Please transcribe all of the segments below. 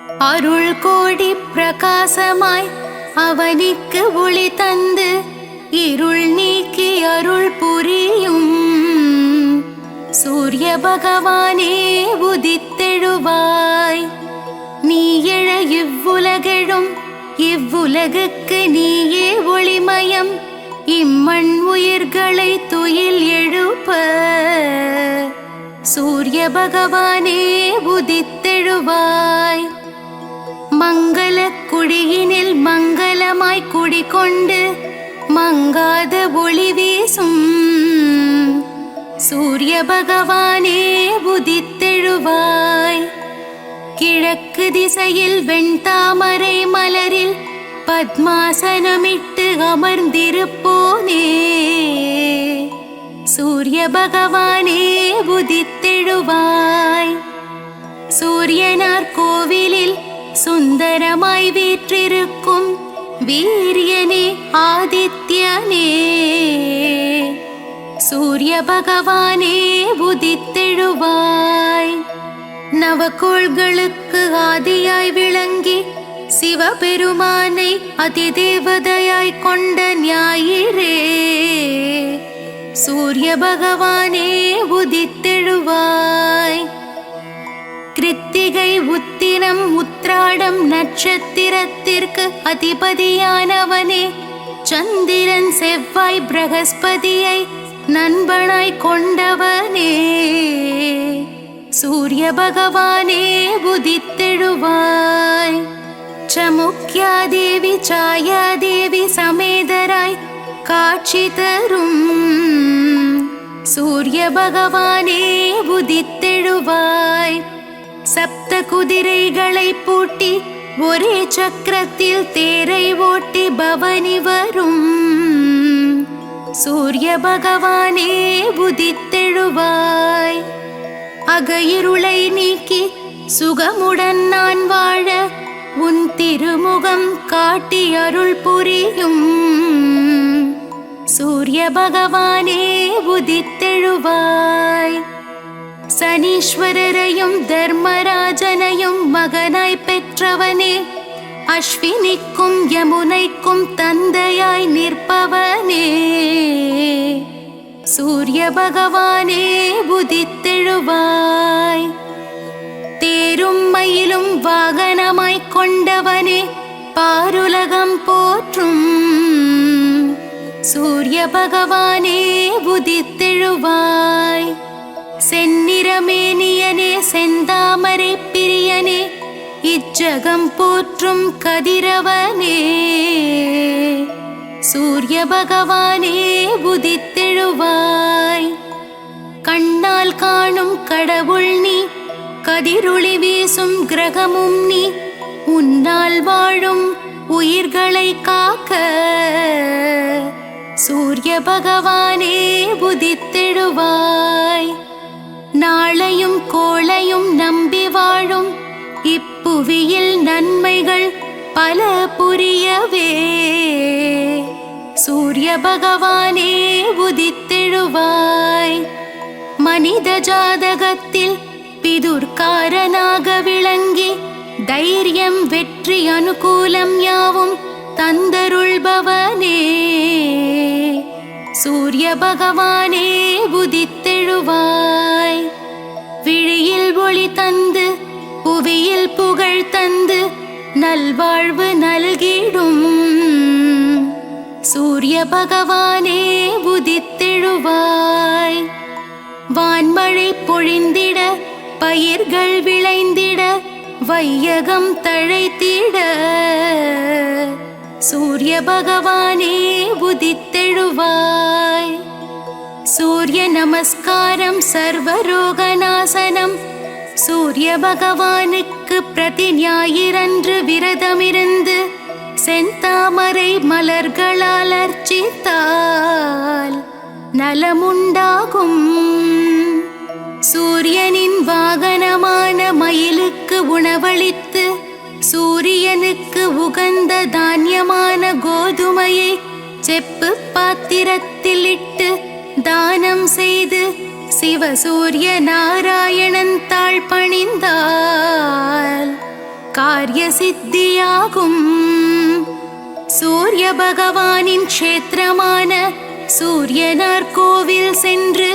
அருள் கோடி பிரகாசமாய் அவனிக்கு ஒளி தந்து இருள் நீக்கி அருள் புரியும் சூரிய பகவானே உதித்தெழுவாய். நீ எழ இவ்வுலகெழும் இவ்வுலகுக்கு நீயே ஒளிமயம். இம்மண் உயிர்களை துயில் எழுப்ப சூரிய பகவானே உதித்தெழுவாய். மங்கள குடியினில் மங்களமாய் குடிகொண்டு மங்காத ஒளி வீசும் சூரிய பகவானே உதித்தெழுவாய். கிழக்கு திசையில் வெண்தாமரை மலரில் பத்மாசனமிட்டு அமர்ந்திருப்போனே சூரிய பகவானே உதித்தெழுவாய். சூரியனார் கோவிலில் சுந்தரமாய் வீற்றிருக்கும் வீரியனே ஆதித்யனே சூரிய பகவானே உதித்தெழுவாய். நவகோள்களுக்கு ஆதியாய் விளங்கி சிவபெருமானை அதிதேவதையாய் கொண்ட ஞாயிறே சூரிய பகவானே உதித்தெழுவாய். கிருத்திகை உத்திரம் உத்ராடம் நட்சத்திரத்திற்கு அதிபதியானவனே சந்திரன் செவ்வாய் பிரகஸ்பதியை நண்பனாய் கொண்டவனே சூரிய பகவானே உதித்தெழுவாய். சமுக்யாதேவி சாயாதேவி சமேதராய் காட்சி தரும் சூரிய பகவானே உதித்தெழுவாய். சப்த குதிரைகளை பூட்டி ஒரே சக்கரத்தில் தேரை ஓட்டி பவனி வரும் சூரிய பகவானே உதித்தெழுவாய். அகையிருளை நீக்கி சுகமுடன் நான் வாழ உன் திருமுகம் காட்டி அருள் புரியும் சூரிய பகவானே உதித்தெழுவாய். சனீஸ்வரரையும் தர்மராஜனையும் மகனாய் பெற்றவனே அஸ்வினிக்கும் யமுனைக்கும் தந்தையாய் நிற்பவனே சூரிய பகவானே உதித்தெழுவாய். தேரும் மயிலும் வாகனமாய் கொண்டவனே பாருலகம் போற்றும் சூரிய பகவானே உதித்தெழுவாய். செந்நிறமேனியனே செந்தாமரை பிரியனே இச்சகம் போற்றும் கதிரவனே சூரிய பகவானே உதித்தெழுவாய். கண்ணால் காணும் கடவுள் நீ கதிரொளி வீசும் கிரகமும் நீ உன்னால் வாழும் உயிர்களை காக்க சூரிய பகவானே உதித்தெழுவாய். நாளையும் கோளையும் நம்பி வாழும் இப்புவியில் நன்மைகள் பல புரியவே சூரிய பகவானே உதித்தெழுவாய். மனித ஜாதகத்தில் பிதுர்காரனாக விளங்கி தைரியம் வெற்றி அனுகூலம் யாவும் தந்தருள்பவனே சூரிய பகவானே உதித்தெழுவாய். விழியில் ஒளி தந்து புவியில் புகழ் தந்து நல்வாழ்வு நல்கிடும் சூரிய பகவானே உதித்தெழுவாய். வான்மழை பொழிந்திட பயிர்கள் விளைந்திட வையகம் தழைத்திட சூரிய பகவானே உதித்தெழுவாய். சூரிய நமஸ்காரம் சர்வரோகநாசனம் சூரிய பகவானுக்கு பிரதி ஞாயிறன்று விரதமிருந்து செந்தாமரை மலர்களால் அர்ச்சித்தால் நலமுண்டாகும். சூரியனின் வாகனமான மயிலுக்கு உணவளித்து சூரியனுக்கு உகந்த தானியமான கோதுமையை செப்பு பாத்திரத்தில் இட்டு தானம் செய்து சிவசூரிய நாராயணன் தாழ் பணிந்தால் காரிய சித்தியாகும். சூரிய பகவானின் க்ஷேத்திரமான சூரியனார் கோவில் சென்று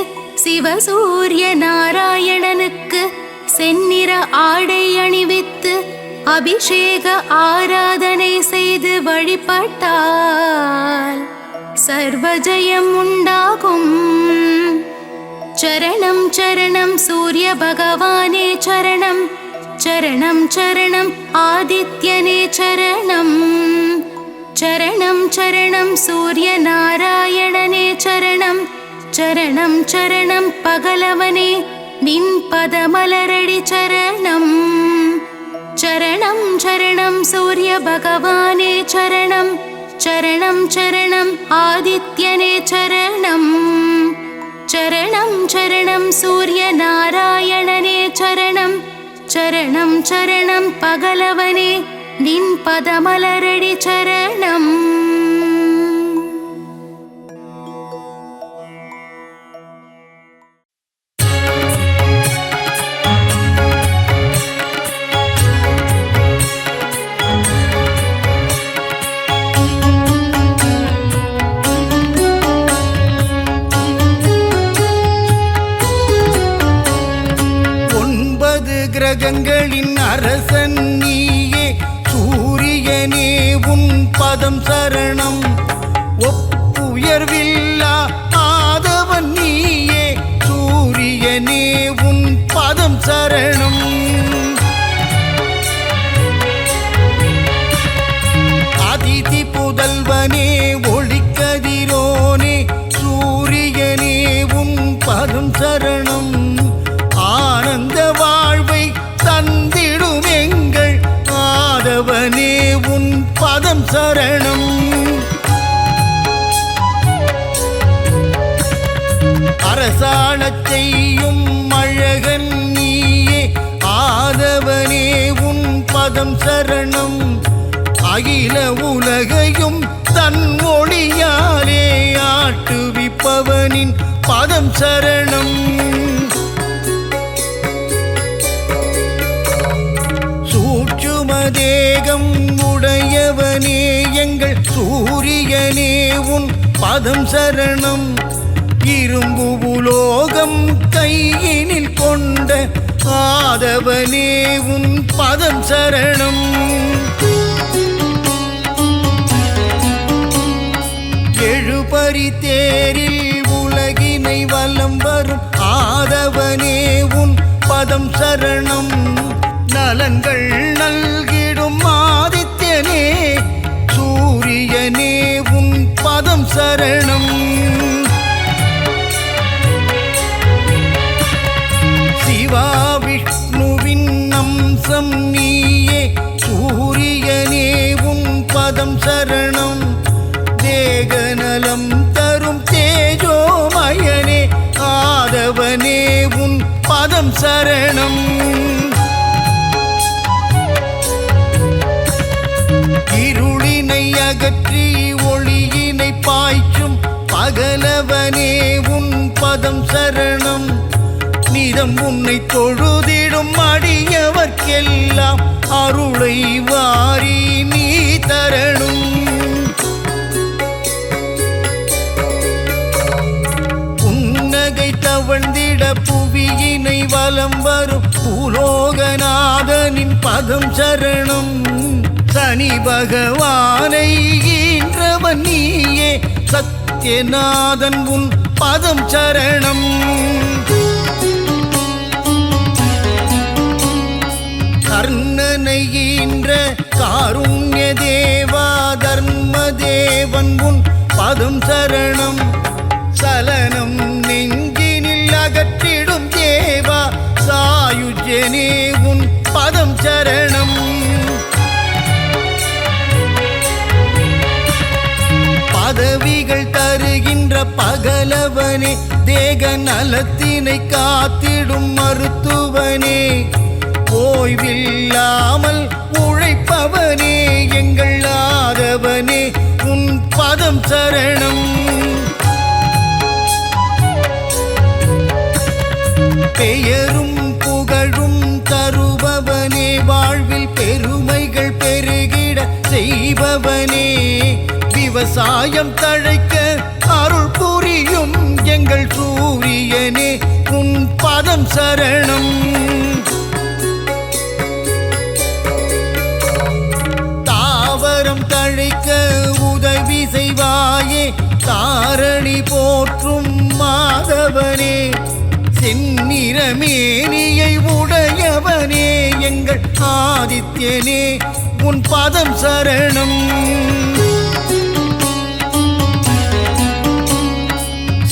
சிவசூரிய நாராயணனுக்கு செந்நிற ஆடை அணிவித்து அபிஷேக ஆராதனை செய்து வழிபட்டால் சர்வஜயம் உண்டாகும். சரணம் சரணம் சூரிய பகவானே சரணம், சரணம் சரணம் ஆதித்யனே சரணம், சரணம் சரணம் சூரிய நாராயணனே சரணம், சரணம் சரணம் பகலவனே நின் பதமலரடி சரணம். சரணம் சரணம் சூரிய பகவானே சரணம், சரணம் சரணம் ஆதித்யனே சரணம், சரணம் சரணம் சூரிய நாராயணனே சரணம், சரணம் சரணம் பகலவனே நின் பதமலரடி சரணம். கிரகங்களின் அரசன் நீயே, சூரியனே உன் பதம் சரணம். ஒப்புயர்வில்லா ஆதவன் நீயே, சூரியனே உன் பதம் சரணம். அதிதி புதல்வனே ஒளிக்கதிரோனே, சூரியனே உன் பதம் சரணம். ஆனந்த வாழ்வை தந்திடும் எங்கள் ஆதவனே உன் பதம் சரணம். அரசாணச் செய்யும் அழகன் நீயே, ஆதவனே உன் பதம் சரணம். அகில உலகையும் தன் ஒளியாலே ஆட்டுவிப்பவனின் பதம் சரணம். தேகம் உடையவனே எங்கள் சூரியனே உன் பதம் சரணம். இரும்பு உலோகம் கையினில் கொண்ட ஆதவனே உன் பதம் சரணம். எழுபறி தேரில் உலகினை வலம் வரும் ஆதவனே உன் பதம் சரணம். நலன்கள் நல்கிடும் ஆதித்யனே, சூரியனே உன் பதம் சரணம். சிவா விஷ்ணுவின் அம்சம் நீயே, சூரியனே உன் பதம் சரணம். தேகநலம் தரும் தேஜோமயனே, ஆதவனே உன் பதம் சரணம். இருளினை அகற்றி ஒளியினை பாய்ச்சும் பகலவனே உன் பதம் சரணம். நிதம் உன்னை தொழுதிடும் அடியவர்க்கெல்லாம் அருளை வாரி நீ தரணும். புன்னகை தவழ்ந்திட புவியினை வலம் வரும் பூலோகநாதனின் பதம் சரணம். சனி பகவானை ஈன்றவன் நீயே, சத்யநாதன் உன் பதம் சரணம். கர்ணனை ஈன்ற காருண்ய தேவா தர்ம தேவன் உன் பதம் சரணம். சலனம் நெஞ்சினில் அகற்றிடும் தேவா சாயுஜ்யனே உன் பதம் சரணம். பதவிகள் தருகின்ற பகலவனே, தேக நலத்தினை காத்திடும் மருத்துவனே, ஓய்வில்லாமல் உழைப்பவனே எங்கள் ஆதவனே உன் பதம் சரணம். பெயரும் புகழும் தருபவனே, வாழ்வில் பெருமைகள் பெருகிட செய்பவனே, விவசாயம் தழைக்க அருள் புரியும் எங்கள் சூரியனே, உன் பதம் சரணம். தாவரம் தழைக்க உதவி செய்வாயே, தாரணி போற்றும் மாதவனே, செந்நிறமேனியை உடையவனே, எங்கள் ஆதித்யனே, உன் பதம் சரணம்.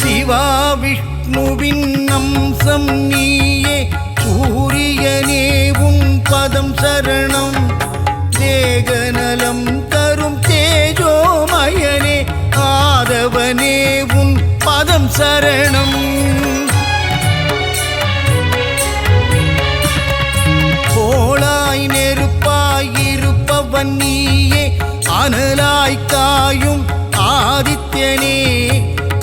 சிவா விஷ்ணுவின் அம்சம் நீயே, சூரியனே, உன் பதம் சரணம். தேகநலம் தரும் தேஜோமயனே, ஆதவனே, உன் பதம் சரணம். கோளாய் நெருப்பாய் இருப்பவன் நீயே, அனலாய் காயும் ஆதித்யனே,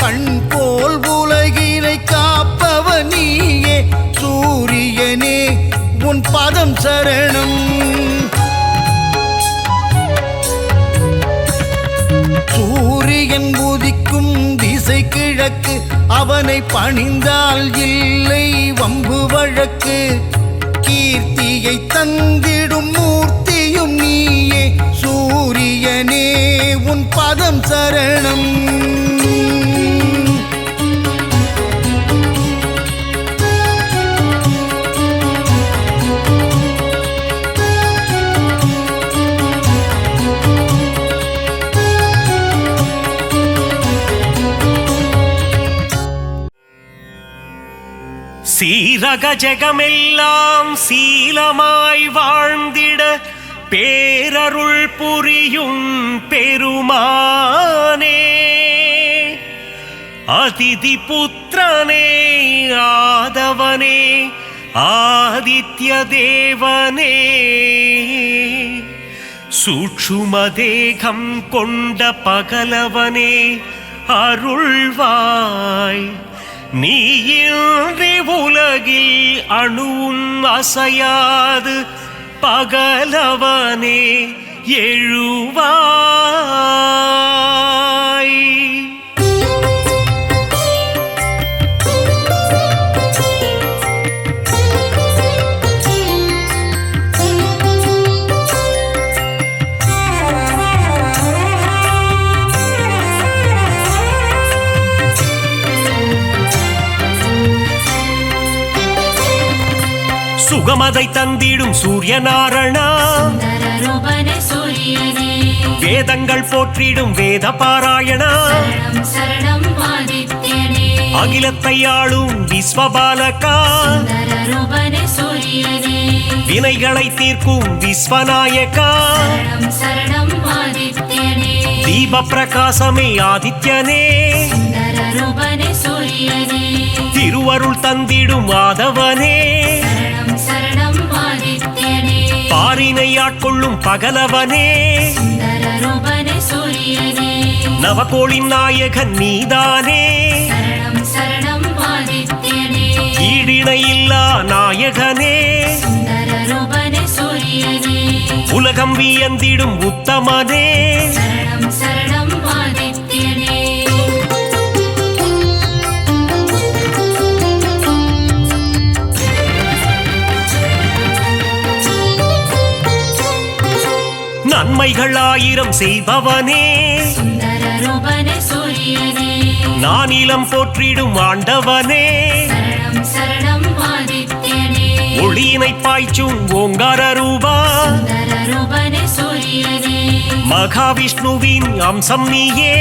கண் போல் உலகிலை காப்பவன் நீயே, சூரியனே, உன் பதம் சரணம். சூரியன் உதிக்கும் திசை கிழக்கு, அவனை பணிந்தால் இல்லை வம்பு வழக்கு. கீர்த்தியை தந்திடும் மூர்த்தியும் நீயே, சூரியனே, உன் பதம் சரணம். சீரக ஜெகமெல்லாம் சீலமாய் வாழ்ந்திட பேரருள் புரியும் பெருமானே, அதிதி புத்திரனே, ஆதவனே, ஆதித்ய தேவனே, சூட்சும தேகம் கொண்ட பகலவனே, அருள்வாய். நீயின்றி உலகில் அணுவும் அசையாது, பகலவனே, எழுவாய். சுகமதை தந்திடும் சூரியநாரணா, வேதங்கள் போற்றிடும் வேத பாராயணா, அகிலத்தை ஆளும் விஸ்வபாலகா, வினைகளை தீர்க்கும் விஸ்வநாயகா, தீப பிரகாசமே ஆதித்யனே, திருவருள் தந்திடும் மாதவனே, பாரினை ஆட்கொள்ளும் பகலவனே, நவகோளின் நாயகன் நீதானே, ஈடிணையில்லா நாயகனே, உலகம் வியந்திடும் உத்தமனே, நன்மைகள் ஆயிரம் செய்பவனே, நானிலம் போற்றிடும் ஆண்டவனே, ஒளியினை பாய்ச்சும் ஓங்கார ரூபா, மகாவிஷ்ணுவின் அம்சம் நீயே,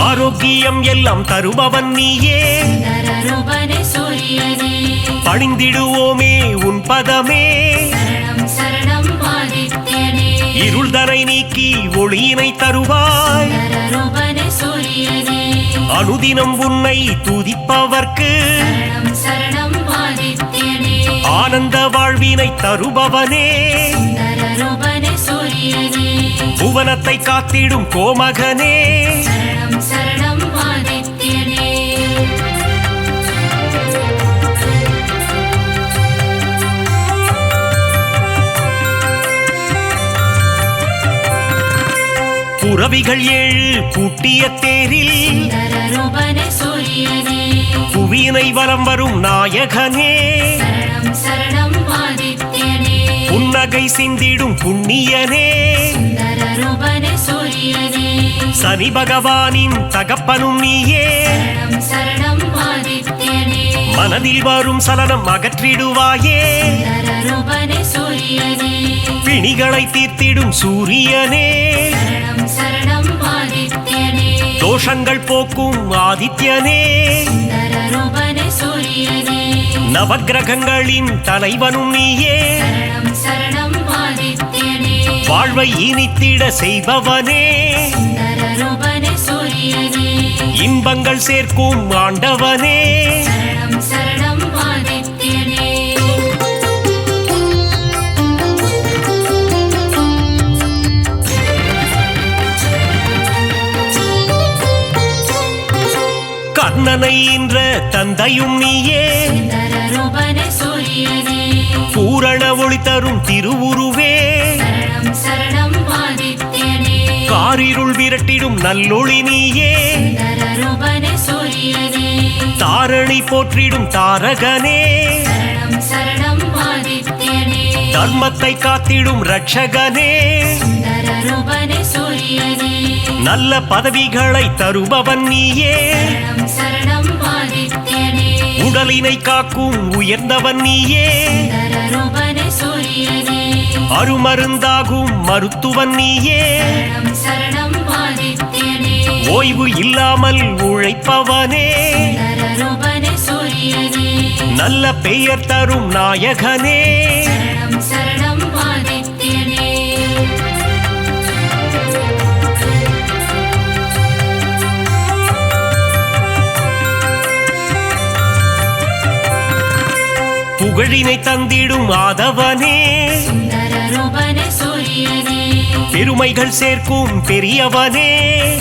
ஆரோக்கியம் எல்லாம் தருபவன் நீயே, பணிந்திடுவோமே உன் பதமே, இருள்தனை நீக்கி ஒளியினை தருவாய், அனுதினம் உன்னை துதிப்பவர்க்கு ஆனந்த வாழ்வினை தருபவனே, புவனத்தை காத்திடும் கோமகனே, புரவிகள் 7 பூட்டிய தேரில் சுந்தரரூபனே சூரியனே புவியினை வலம் வரும் நாயகனே சரணம் சரணம் ஆதித்யனே புன்னகை சிந்திடும் புண்ணியனே சுந்தரரூபனே சூரியனே சனி பகவானின் தகப்பனும் நீயே சரணம் சரணம் ஆதித்யனே மனதில் வரும் சலனம் அகற்றிடுவாயே சுந்தரரூபனே சூரியனே பிணிகளை தீர்த்திடும் சூரியனே சரணம் சரணம் ஆதித்யனே தோஷங்கள் போக்கும் ஆதித்யனே சுந்தரரூபனே சூரியனே நவக்கிரகங்களின் தலைவனும் நீயே சரணம் சரணம் ஆதித்யனே வாழ்வை இனித்திட செய்பவனே சுந்தரரூபனே சூரியனே இன்பங்கள் சேர்க்கும் ஆண்டவனே சரணம் சரணம் ஆதித்யனே கண்ணனை என்ற தந்தையும் நீயே சுந்தரரூபனே சூரியனே பூரண ஒளி தரும் திருவுருவே சரணம் சரணம் ஆதித்யனே காரிருள் விரட்டிடும் நல்லொளி நீயே சுந்தரரூபனே சூரியனே தாரணி போற்றிடும் தாரகனே சரணம் சரணம் ஆதித்யனே தர்மத்தை காத்திடும் ரட்சகனே சுந்தரரூபனே சூரியனே நல்ல பதவிகளை தருபவன் நீயே சரணம் சரணம் ஆதித்யனே உடலினை காக்கும் உயர்ந்தவன் நீயே சுந்தரரூபனே சூரியனே அருமருந்தாகும் மருத்துவன் நீயே சரணம் சரணம் ஆதித்யனே ஓய்வு இல்லாமல் உழைப்பவனே சுந்தரரூபனே சூரியனே நல்ல பெயர் தரும் நாயகனே சரணம் சரணம் ஆதித்யனே புகழினை தந்திடும் ஆதவனே சுந்தரரூபனே சூரியனே பெருமைகள் சேர்க்கும் பெரியவனே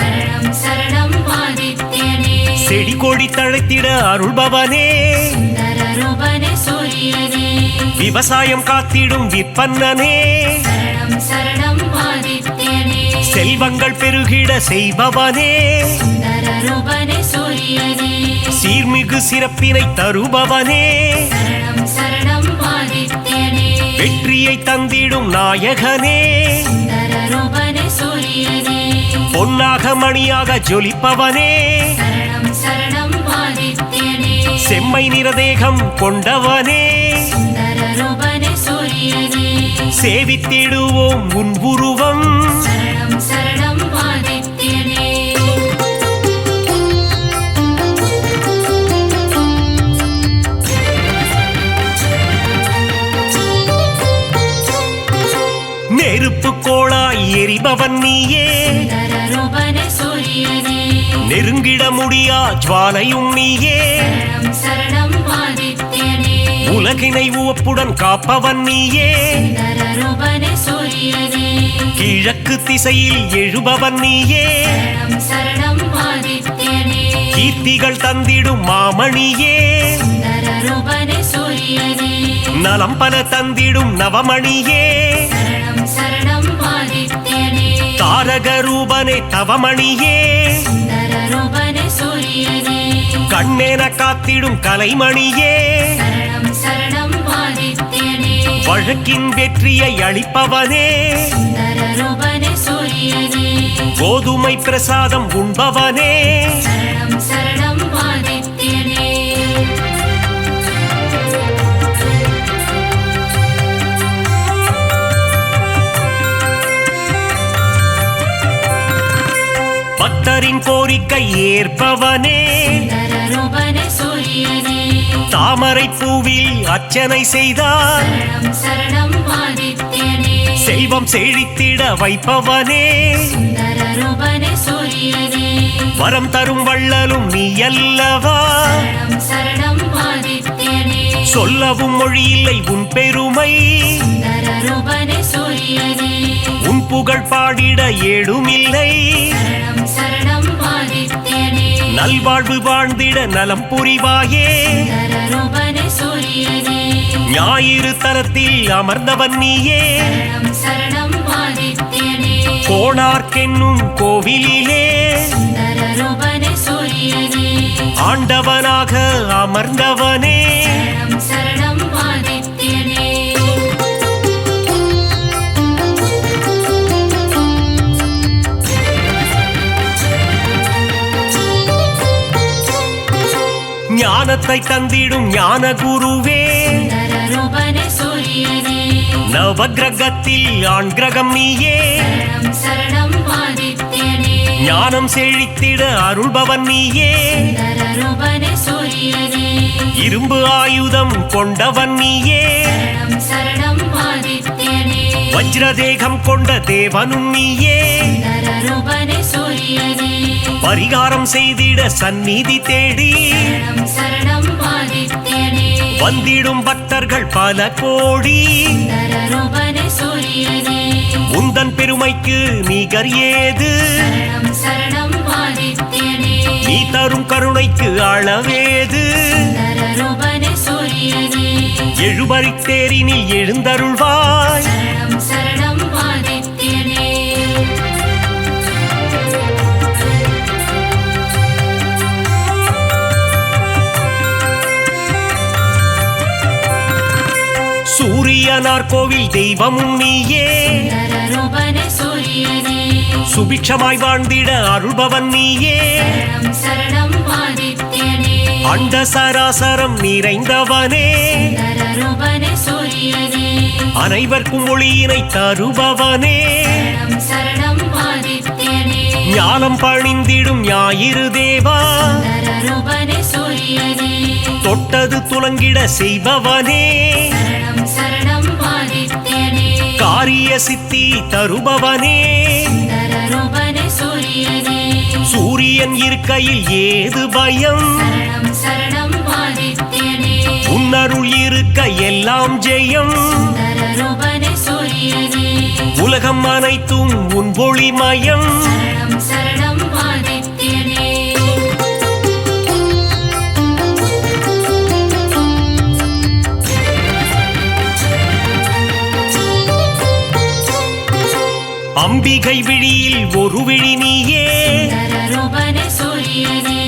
சரணம் சரணம் ஆதித்யனே செடி கொடி தழைத்திட அருள்பவனே சுந்தரரூபனே சூரியனே விவசாயம் காத்திடும் விற்பன்னனே சரணம் சரணம் ஆதித்யனே செல்வங்கள் பெருகிட செய்பவனே சுந்தரரூபனே சூரியனே சீர்மிகு சிறப்பினை தருபவனே சரணம் சரணம் ஆதித்யனே வெற்றியை தந்திடும் நாயகனே சுந்தரரூபனே சூரியனே பொன்னாக மணியாக ஜொலிப்பவனே சரணம் சரணம் ஆதித்யனே செம்மை நிறதேகம் கொண்டவனே சுந்தரரூபனே சூரியனே சேவித்திடுவோம் உன் உருவம் சரணம் சரணம் ஆதித்யனே நெருப்பு கோளாய் எரிபவன் நீயே சுந்தரரூபனே சூரியனே நெருங்கிட முடியா ஜுவாலையும் நீயே சரணம் சரணம் ஆதித்யனே உலகினை உவப்புடன் காப்பவன் நீயே சுந்தரரூபனே சூரியனே கிழக்கு திசையில் எழுபவன் நீயே சரணம் சரணம் ஆதித்யனே கீர்த்திகள் தந்திடும் மாமணியே சுந்தரரூபனே சூரியனே நலம் பல தந்திடும் நவமணியே சரணம் சரணம் ஆதித்யனே தாரக ரூபனே தவமணியே சுந்தரரூபனே சூரியனே கண்ணென காத்திடும் கலைமணியே சரணம் சரணம் ஆதித்யனே வழக்கின் வெற்றியை அளிப்பவனே சுந்தரரூபனே சூரியனே கோதுமை பிரசாதம் உண்பவனே சரணம் சரணம் ஆதித்யனே பக்தரின் கோரிக்கை ஏற்பவனே சுந்தரரூபனே சூரியனே தாமரை பூவில் அர்ச்சனை செய்தார் சரணம் சரணம் ஆதித்யனே செல்வம் செழித்திட வைப்பவனே சுந்தரரூபனே சூரியனே வரம் தரும் வள்ளலும் நீ அல்லவா சரணம் சரணம் ஆதித்யனே சொல்லவும் மொழியில்லை உன் பெருமை சுந்தரரூபனே சூரியனே உன் புகழ் பாடிட ஏடுமில்லை சரணம் சரணம் ஆதித்யனே நல்வாழ்வு வாழ்ந்திட நலம் புரிவாயே சுந்தரரூபனே சூரியனே ஞாயிறு தலத்தில் அமர்ந்தவன் நீயே சரணம் சரணம் ஆதித்யனே கோணார்க்கென்னும் கோவிலிலே சுந்தர ரூபனே சூரியனே ஆண்டவனாக அமர்ந்தவனே சரணம் சரணம் ஆதித்யனே ஞானத்தை தந்திடும் ஞான குருவே சுந்தர ரூபனே சூரியனே நவகிரகத்தில் ஆண் கிரகம் நீயே சரணம் சரணம் ஆதித்யனே ஞானம் செழித்திட அருள்பவன் நீயே சுந்தர ரூபனே சூரியனே இரும்பு ஆயுதம் கொண்டவன் நீயே சரணம் சரணம் ஆதித்யனே வஜ்ரதேகம் கொண்ட தேவனும் நீயே சுந்தர ரூபனே சூரியனே பரிகாரம் செய்திட சந்நிதி தேடி சரணம் சரணம் ஆதித்யனே வந்திடும் பக்தர்கள் பல கோடி சுந்தர ரூபனே சூரியனே உந்தன் பெருமைக்கு நிகர் ஏது சரணம் சரணம் ஆதித்யனே நீ தரும் கருணைக்கு அளவேது சுந்தர ரூபனே சூரியனே எழுபறித்தேரினில் எழுந்தருள்வாய் சரணம் சரணம் ஆதித்யனே சூரியனார் கோவில் தெய்வமும் நீயே சுந்தர ரூபனே சூரியனே சுபிட்சமாய் வாழ்ந்திட அருள்பவன் நீயே சரணம் சரணம் ஆதித்யனே அண்ட சராசரம் நிறைந்தவனே சுந்தர ரூபனே சூரியனே அனைவர்க்கும் ஒளியினை தருபவனே சரணம் சரணம் ஆதித்யனே ஞானம் பணிந்திடும் ஞாயிறு தேவா சுந்தர ரூபனே சூரியனே தொட்டது துலங்கிட செய்பவனே சரணம் சரணம் ஆதித்யனே காரிய சித்தி தருபவனே சுந்தர ரூபனே சூரியனே சூரியன் இருக்கையில் ஏது பயம் சரணம் சரணம் ஆதித்யனே உன்னருள் இருக்க எல்லாம் ஜெயம் சுந்தர ரூபனே சூரியனே உலகம் அனைத்தும் உன் ஒளிமயம் சரணம் சரணம் ஆதித்யனே அம்பிகை விழியில் ஒரு விழி நீயே சுந்தர ரூபனே சூரியனே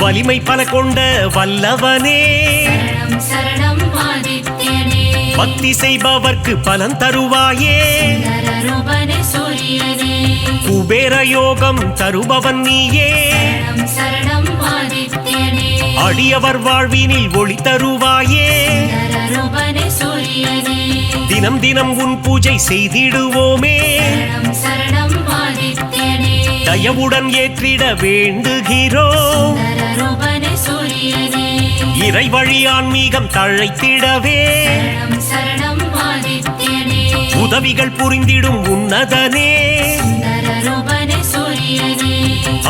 வலிமை பல கொண்ட வல்லவனே சரணம் சரணம் ஆதித்யனே பக்தி செய்பவர்க்கு பலன் தருவாயே சுந்தர ரூபனே சூரியனே குபேர யோகம் தருபவன் நீயே சரணம் சரணம் ஆதித்யனே அடியவர் வாழ்வினில் ஒளி தருவாயே சுந்தர ரூபனே சூரியனே தினம் தினம் உன் பூஜை செய்திடுவோமே சரணம் சரணம் ஆதித்யனே தயவுடன் ஏற்றிட வேண்டுகிறோம் சுந்தர ரூபனே சூரியனே இறை வழி ஆன்மீகம் தழைத்திடவே சரணம் சரணம் ஆதித்யனே உதவிகள் புரிந்திடும் உன்னதனே சுந்தர ரூபனே சூரியனே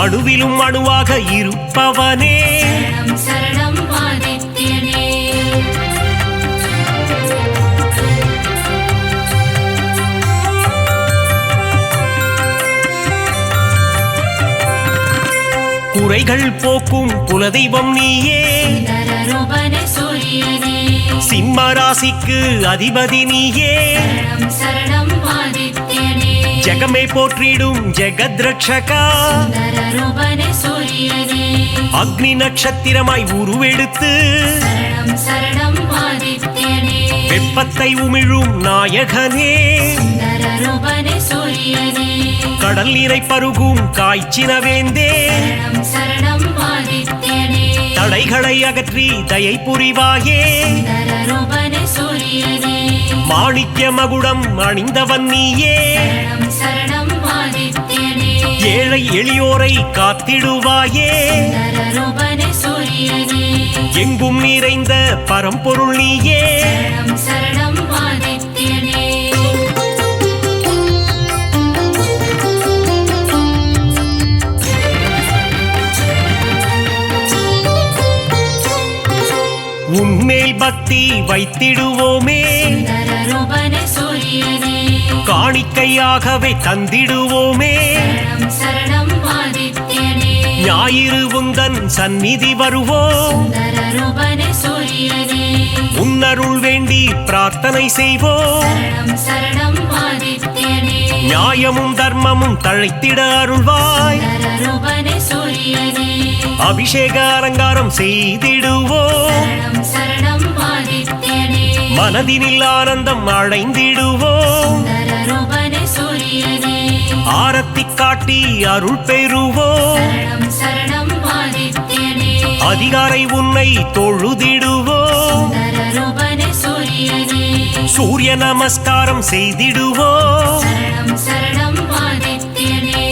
அணுவிலும் அணுவாக இருப்பவனே சரணம் சரணம் ஆதித்யனே குறைகள் போக்கும் குலதெய்வம் நீயே சுந்தர ரூபனே சூரியனே சிம்ம ராசிக்கு அதிபதி நீயே சரணம் சரணம் ஆதித்யனே ஜெகமே போற்றிடும் ஜெகத்ரட்சகா சுந்தர ரூபனே சூரியனே அக்னி நட்சத்திரமாய் உருவெடுத்து சரணம் சரணம் ஆதித்யனே வெப்பத்தை உமிழும் நாயகனே சுந்தர ரூபனே சூரியனே கடல் நீரை பருகும் காய்ச்சினவேந்தே சரணம் சரணம் ஆதித்யனே தடைகளை அகற்றி தயை புரிவாயே சுந்தர ரூபனே சூரியனே மாணிக்ய மகுடம் அணிந்தவன் நீயே சரணம் சரணம் ஆதித்யனே ஏழை எளியோரை காத்திடுவாயே சுந்தர ரூபனே சூரியனே எங்கும் நிறைந்த பரம்பொருள் நீயே சரணம் சரணம் ஆதித்யனே உன்மேல் பக்தி வைத்திடுவோமே சுந்தர ரூபனே சூரியனே காணிக்கையாகவே தந்திடுவோமே சரணம் சரணம் ஆதித்யனே ஞாயிறு உந்தன் சந்நிதி வருவோம் சுந்தர ரூபனே சூரியனே உன்னருள் வேண்டி பிரார்த்தனை செய்வோம் சரணம் சரணம் ஆதித்யனே நியாயமும் தர்மமும் தழைத்திட அருள்வாய் சுந்தரரூபனே சூரியனே அபிஷேக அலங்காரம் செய்திடுவோம் சரணம் சரணம் ஆதித்யனே மனதினில் ஆனந்தம் அடைந்திடுவோம் சுந்தரரூபனே சூரியனே ஆரத்தி காட்டி அருள் பெறுவோம் சரணம் சரணம் ஆதித்யனே அதிகாரை உன்னை தொழுதிடுவோம் சுந்தரரூபனே சூரியனே சூரிய நமஸ்காரம் செய்திடுவோம் சரணம் சரணம் ஆதித்யனே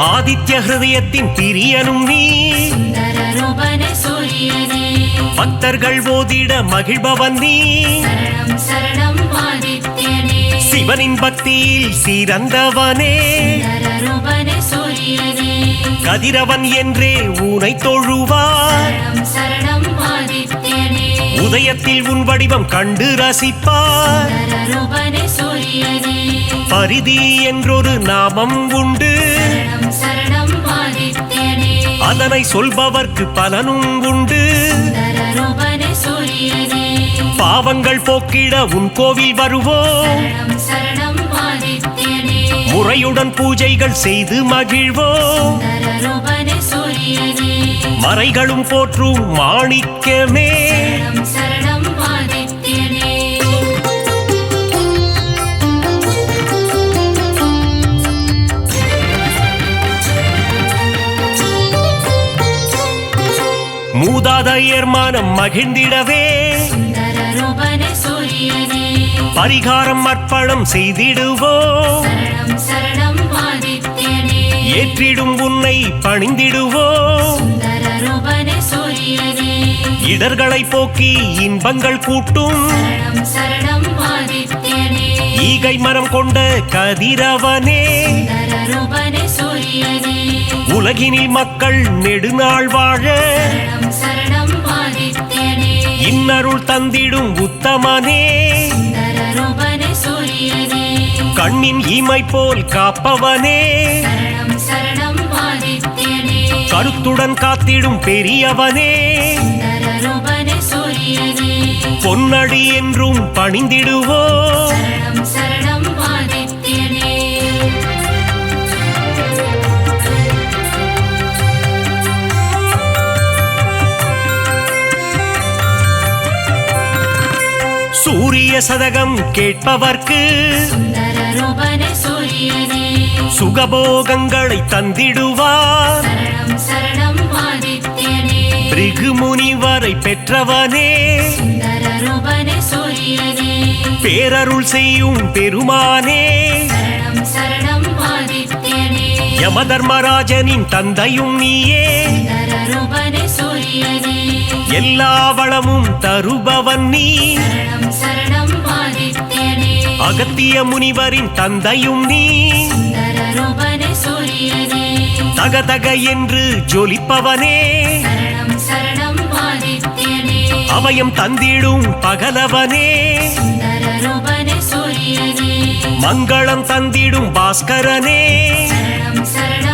ஆதித்ய ஹிருதயத்தின் பிரியனும் நீ சுந்தரரூபனே சூரியனே பக்தர்கள் ஓதிட மகிழ்பவன் நீ சரணம் சரணம் ஆதித்யனே சிவனின் பக்தியில் சிறந்தவனே சுந்தரரூபனே சூரியனே கதிரவன் என்றே உனை தொழுவார் சரணம் சரணம் ஆதித்யனே உதயத்தில் உன் வடிவம் கண்டு ரசிப்பார் சுந்தரரூபனே சூரியனே பரிதி என்றொரு நாமம் உண்டு சரணம் சரணம் ஆதித்யனே அதனை சொல்பவர்க்கு பலனும் உண்டு சுந்தரரூபனே சூரியனே பாவங்கள் போக்கிட உன் கோவில் வருவோம் சரணம் சரணம் ஆதித்யனே முறையுடன் பூஜைகள் செய்து மகிழ்வோம் சுந்தரரூபனே சூரியனே மறைகளும் போற்றும் மாணிக்கமே சரணம் சரணம் ஆதித்யனே மூதாதையர் மனம் மகிழ்ந்திடவே சுந்தரரூபனே சூரியனே பரிகாரம் அர்ப்பணம் செய்திடுவோம் சரணம் சரணம் ஆதித்யனே ஏற்றிடும் உன்னை பணிந்திடுவோம் சுந்தரரூபனே சூரியனே இடர்களை போக்கி இன்பங்கள் கூட்டும் சரணம் சரணம் ஆதித்யனே ஈகை மரம் கொண்ட கதிரவனே சுந்தரரூபனே சூரியனே உலகினில் மக்கள் நெடுநாள் வாழ சரணம் சரணம் ஆதித்யனே இன்னருள் தந்திடும் உத்தமனே சுந்தரரூபனே சூரியனே கண்ணின் இமை போல் காப்பவனே சரணம் சரணம் ஆதித்யனே கருத்துடன் காத்திடும் பெரியவனே சுந்தரரூபனே சூரியனே பொன்னடி என்றும் பணிந்திடுவோம் சரணம் சரணம் ஆதித்யனே சூரிய சதகம் கேட்பவர்க்கு சுந்தரரூபனே சூரியனே சுகபோகங்களை தந்திடுவார் சரணம் சரணம் ஆதித்யனே பிருகு முனிவரை பெற்றவனே சுந்தரரூபனே சூரியனே பேரருள் செய்யும் பெருமானே சரணம் சரணம் ஆதித்யனே யமதர்மராஜனின் தந்தையும் நீயே சுந்தரரூபனே சூரியனே எல்லா வளமும் தருபவன் நீ சரணம் சரணம் ஆதித்யனே அகத்திய முனிவரின் தந்தையும் நீ சுந்தரரூபனே சூரியனே தகதக என்று ஜொலிப்பவனே சரணம் சரணம் ஆதித்யனே அபயம் தந்திடும் பகலவனே சுந்தரரூபனே சூரியனே மங்களம் தந்திடும் பாஸ்கரனே சரணம் சரணம்